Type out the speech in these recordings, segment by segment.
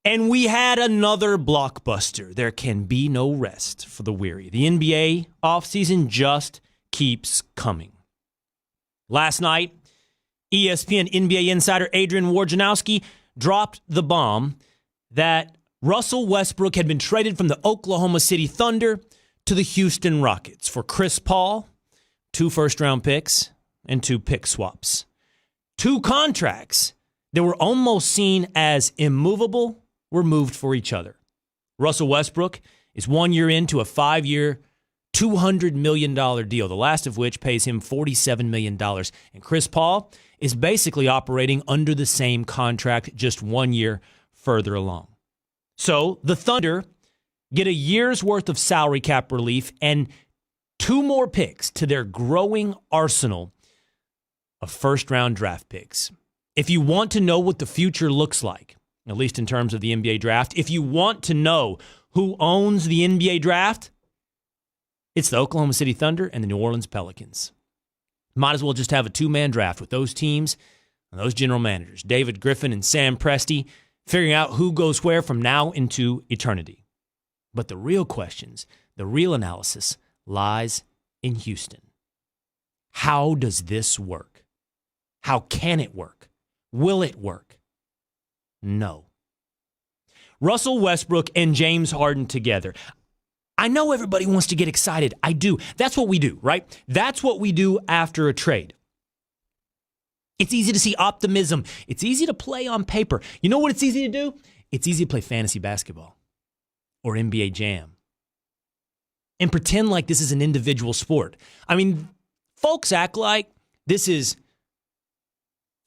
And we had another blockbuster. There can be no rest for the weary. The NBA offseason just keeps coming. Last night, ESPN NBA insider Adrian Wojnarowski dropped the bomb that Russell Westbrook had been traded from the Oklahoma City Thunder to the Houston Rockets for Chris Paul, 2 first-round picks, and 2 pick swaps. 2 contracts that were almost seen as immovable were moved for each other. Russell Westbrook is 1 year into a 5-year, $200 million deal, the last of which pays him $47 million. And Chris Paul is basically operating under the same contract, just 1 year further along. So the Thunder get a year's worth of salary cap relief and 2 more picks to their growing arsenal of first-round draft picks. If you want to know what the future looks like, at least in terms of the NBA draft, if you want to know who owns the NBA draft, it's the Oklahoma City Thunder and the New Orleans Pelicans. Might as well just have a 2-man draft with those teams and those general managers, David Griffin and Sam Presti, figuring out who goes where from now into eternity. But the real questions, the real analysis lies in Houston. How does this work? How can it work? Will it work? No. Russell Westbrook and James Harden together. I know everybody wants to get excited. I do. That's what we do, right? That's what we do after a trade. It's easy to see optimism. It's easy to play on paper. You know what it's easy to do? It's easy to play fantasy basketball or NBA Jam and pretend like this is an individual sport. I mean, folks act like this is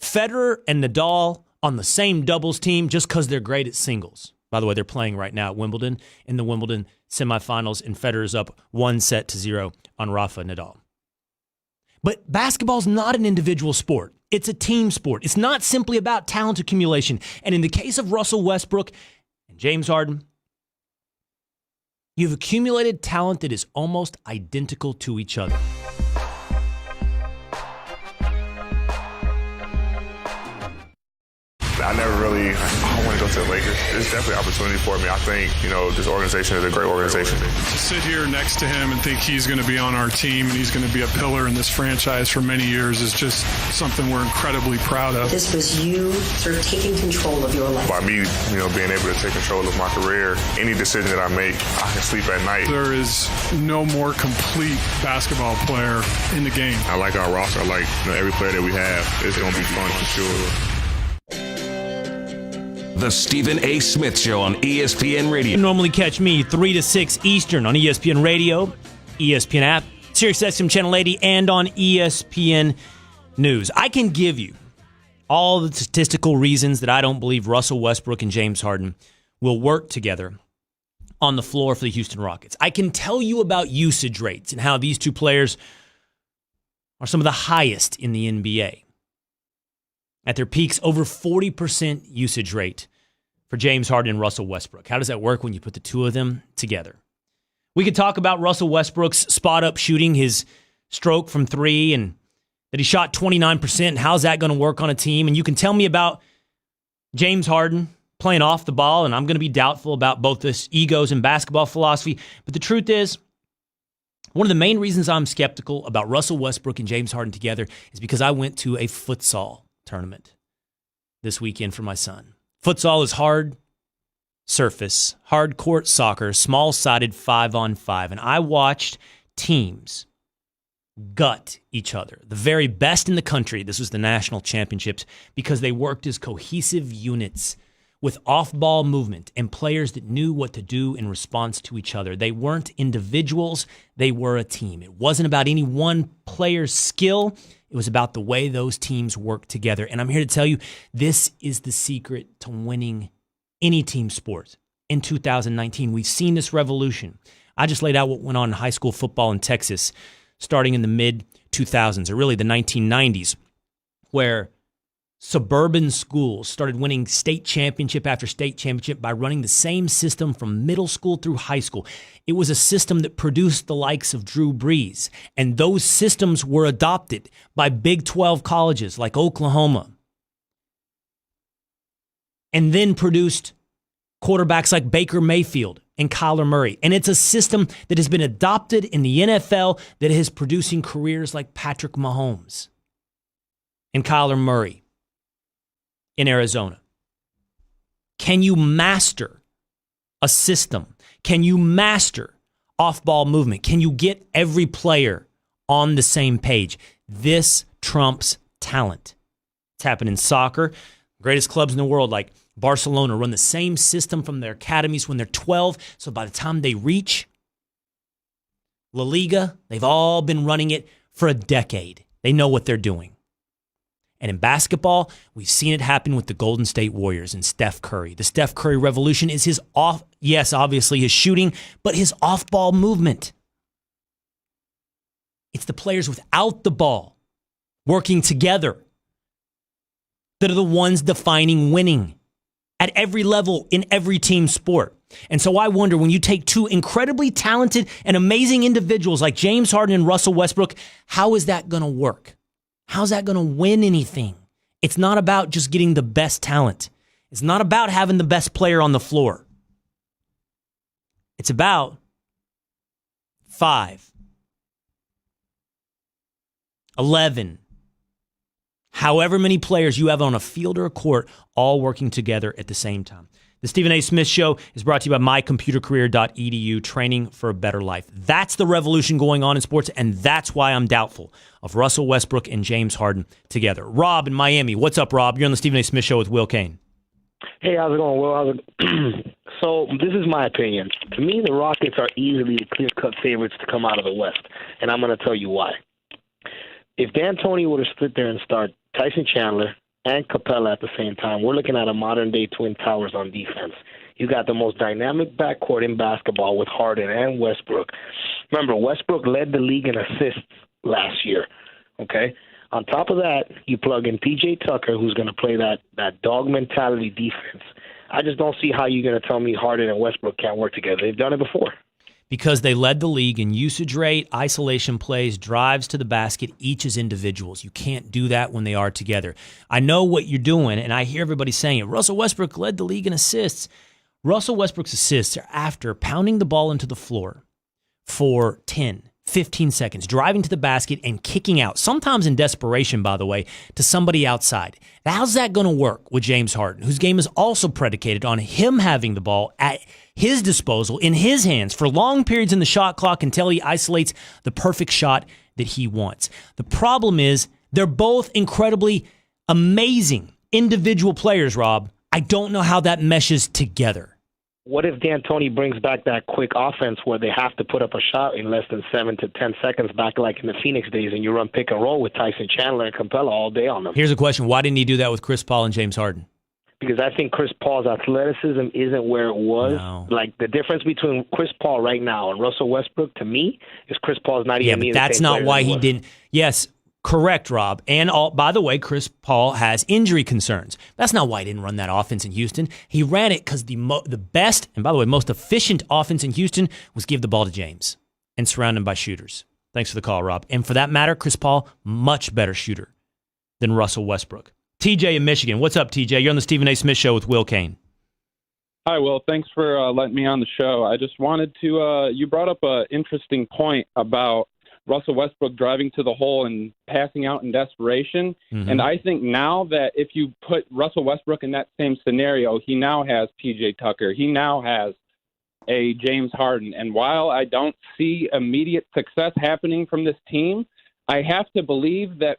Federer and Nadal on the same doubles team just because they're great at singles. By the way, they're playing right now at Wimbledon in the Wimbledon semifinals, and Federer's up 1-0 on Rafa Nadal. But basketball's not an individual sport. It's a team sport. It's not simply about talent accumulation. And in the case of Russell Westbrook and James Harden, you've accumulated talent that is almost identical to each other. I never really, I want to go to the Lakers. It's definitely an opportunity for me. I think, this organization is a great organization. To sit here next to him and think he's going to be on our team and he's going to be a pillar in this franchise for many years is just something we're incredibly proud of. This was you sort of taking control of your life. By me, being able to take control of my career, any decision that I make, I can sleep at night. There is no more complete basketball player in the game. I like our roster. I like every player that we have. It's going to be fun for sure. The Stephen A. Smith Show on ESPN Radio. You can normally catch me 3 to 6 Eastern on ESPN Radio, ESPN app, SiriusXM Channel 80, and on ESPN News. I can give you all the statistical reasons that I don't believe Russell Westbrook and James Harden will work together on the floor for the Houston Rockets. I can tell you about usage rates and how these two players are some of the highest in the NBA. At their peaks, over 40% usage rate for James Harden and Russell Westbrook. How does that work when you put the two of them together? We could talk about Russell Westbrook's spot-up shooting, his stroke from 3, and that he shot 29%, and how's that going to work on a team? And you can tell me about James Harden playing off the ball, and I'm going to be doubtful about both his egos and basketball philosophy. But the truth is, one of the main reasons I'm skeptical about Russell Westbrook and James Harden together is because I went to a futsal tournament this weekend for my son. Futsal is hard surface, hard court soccer, small-sided 5-on-5, and I watched teams gut each other. The very best in the country, this was the national championships, because they worked as cohesive units with off-ball movement and players that knew what to do in response to each other. They weren't individuals, they were a team. It wasn't about any one player's skill. It was about the way those teams work together. And I'm here to tell you, this is the secret to winning any team sport. In 2019, we've seen this revolution. I just laid out what went on in high school football in Texas, starting in the mid-2000s, or really the 1990s, where suburban schools started winning state championship after state championship by running the same system from middle school through high school. It was a system that produced the likes of Drew Brees, and those systems were adopted by Big 12 colleges like Oklahoma, and then produced quarterbacks like Baker Mayfield and Kyler Murray. And it's a system that has been adopted in the NFL that is producing careers like Patrick Mahomes and Kyler Murray in Arizona. Can you master a system? Can you master off-ball movement? Can you get every player on the same page? This trumps talent. It's happened in soccer. Greatest clubs in the world like Barcelona run the same system from their academies when they're 12. So by the time they reach La Liga, they've all been running it for a decade. They know what they're doing. And in basketball, we've seen it happen with the Golden State Warriors and Steph Curry. The Steph Curry revolution is obviously his shooting, but his off-ball movement. It's the players without the ball working together that are the ones defining winning at every level in every team sport. And so I wonder, when you take two incredibly talented and amazing individuals like James Harden and Russell Westbrook, how is that going to work? How's that going to win anything? It's not about just getting the best talent. It's not about having the best player on the floor. It's about 5, 11, however many players you have on a field or a court all working together at the same time. The Stephen A. Smith Show is brought to you by mycomputercareer.edu, training for a better life. That's the revolution going on in sports, and that's why I'm doubtful of Russell Westbrook and James Harden together. Rob in Miami. What's up, Rob? You're on the Stephen A. Smith Show with Will Kane. Hey, how's it going, Will? So this is my opinion. To me, the Rockets are easily the clear-cut favorites to come out of the West, and I'm going to tell you why. If D'Antoni would have stood there and started Tyson Chandler and Capella at the same time, we're looking at a modern-day Twin Towers on defense. You got the most dynamic backcourt in basketball with Harden and Westbrook. Remember, Westbrook led the league in assists last year, okay? On top of that, you plug in P.J. Tucker, who's going to play that dog mentality defense. I just don't see how you're going to tell me Harden and Westbrook can't work together. They've done it before. Because they led the league in usage rate, isolation plays, drives to the basket, each as individuals. You can't do that when they are together. I know what you're doing, and I hear everybody saying it. Russell Westbrook led the league in assists. Russell Westbrook's assists are after pounding the ball into the floor for 10, 15 seconds, driving to the basket and kicking out, sometimes in desperation, by the way, to somebody outside. Now, how's that going to work with James Harden, whose game is also predicated on him having the ball at his disposal, in his hands, for long periods in the shot clock until he isolates the perfect shot that he wants? The problem is they're both incredibly amazing individual players, Rob. I don't know how that meshes together. What if D'Antoni brings back that quick offense where they have to put up a shot in less than 7 to 10 seconds back like in the Phoenix days, and you run pick and roll with Tyson Chandler and Capella all day on them? Here's a question. Why didn't he do that with Chris Paul and James Harden? Because I think Chris Paul's athleticism isn't where it was. No. Like, the difference between Chris Paul right now and Russell Westbrook, to me, is Chris Paul's not even but that's not why he didn't. Yes, correct, Rob. And by the way, Chris Paul has injury concerns. That's not why he didn't run that offense in Houston. He ran it because the best, and by the way, most efficient offense in Houston was give the ball to James and surround him by shooters. Thanks for the call, Rob. And for that matter, Chris Paul, much better shooter than Russell Westbrook. TJ in Michigan. What's up, TJ? You're on the Stephen A. Smith Show with Will Kane. Hi, Will. Thanks for letting me on the show. I just wanted to, you brought up an interesting point about Russell Westbrook driving to the hole and passing out in desperation. Mm-hmm. And I think now that if you put Russell Westbrook in that same scenario, he now has P.J. Tucker. He now has a James Harden. And while I don't see immediate success happening from this team, I have to believe that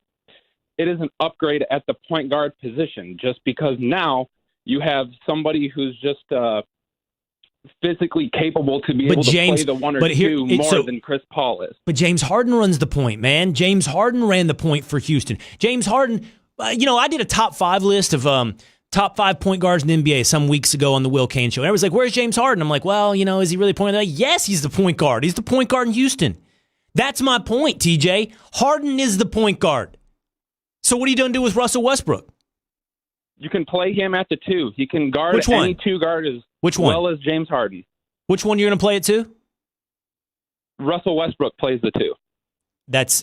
it is an upgrade at the point guard position, just because now you have somebody who's just physically capable to be able to play the one or two more than Chris Paul is. But James Harden runs the point, man. James Harden ran the point for Houston. James Harden, I did a top 5 list of top 5 point guards in the NBA some weeks ago on the Will Kane Show. And everyone's like, where's James Harden? I'm like, well, is he really point guard? Yes, he's the point guard. He's the point guard in Houston. That's my point, TJ. Harden is the point guard. So what are you going to do with Russell Westbrook? You can play him at the 2. He can guard any 2 guard as well as James Harden. Which one you're going to play it to? Russell Westbrook plays the 2.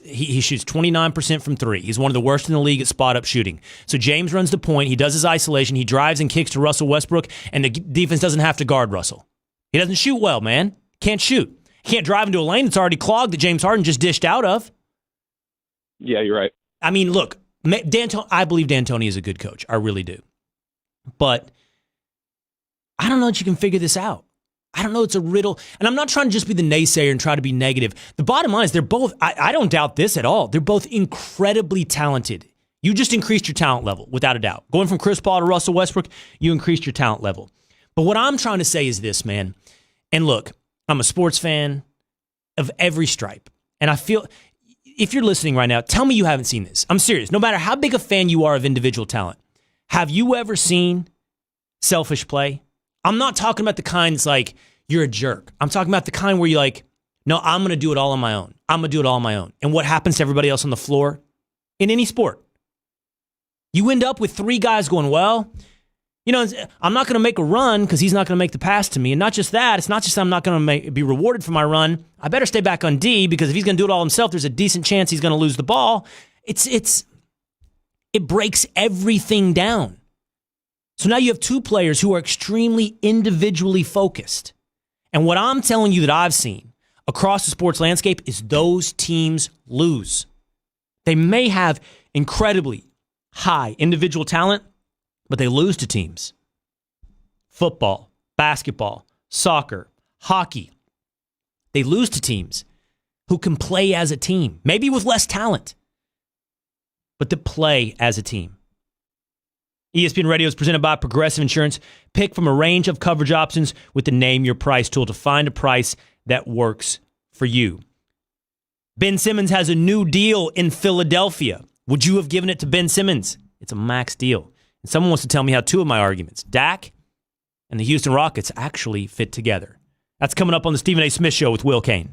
He shoots 29% from three. He's one of the worst in the league at spot-up shooting. So James runs the point. He does his isolation. He drives and kicks to Russell Westbrook, and the defense doesn't have to guard Russell. He doesn't shoot well, man. Can't shoot. Can't drive into a lane that's already clogged that James Harden just dished out of. Yeah, you're right. I mean, look, I believe D'Antoni is a good coach. I really do. But I don't know that you can figure this out. I don't know. It's a riddle. And I'm not trying to just be the naysayer and try to be negative. The bottom line is they're both, I don't doubt this at all. They're both incredibly talented. You just increased your talent level, without a doubt. Going from Chris Paul to Russell Westbrook, you increased your talent level. But what I'm trying to say is this, man. And look, I'm a sports fan of every stripe. And I feel, if you're listening right now, tell me you haven't seen this. I'm serious. No matter how big a fan you are of individual talent, have you ever seen selfish play? I'm not talking about the kind that's like, you're a jerk. I'm talking about the kind where you're like, no, I'm going to do it all on my own. I'm going to do it all on my own. And what happens to everybody else on the floor in any sport? You end up with three guys going, well, you know, I'm not going to make a run because he's not going to make the pass to me. And not just that, it's not just I'm not going to be rewarded for my run. I better stay back on D because if he's going to do it all himself, there's a decent chance he's going to lose the ball. It breaks everything down. So now you have two players who are extremely individually focused. And what I'm telling you that I've seen across the sports landscape is those teams lose. They may have incredibly high individual talent, but they lose to teams. Football, basketball, soccer, hockey. They lose to teams who can play as a team, maybe with less talent, but that play as a team. ESPN Radio is presented by Progressive Insurance. Pick from a range of coverage options with the Name Your Price tool to find a price that works for you. Ben Simmons has a new deal in Philadelphia. Would you have given it to Ben Simmons? It's a max deal. And someone wants to tell me how two of my arguments, Dak and the Houston Rockets, actually fit together. That's coming up on the Stephen A. Smith Show with Will Kane.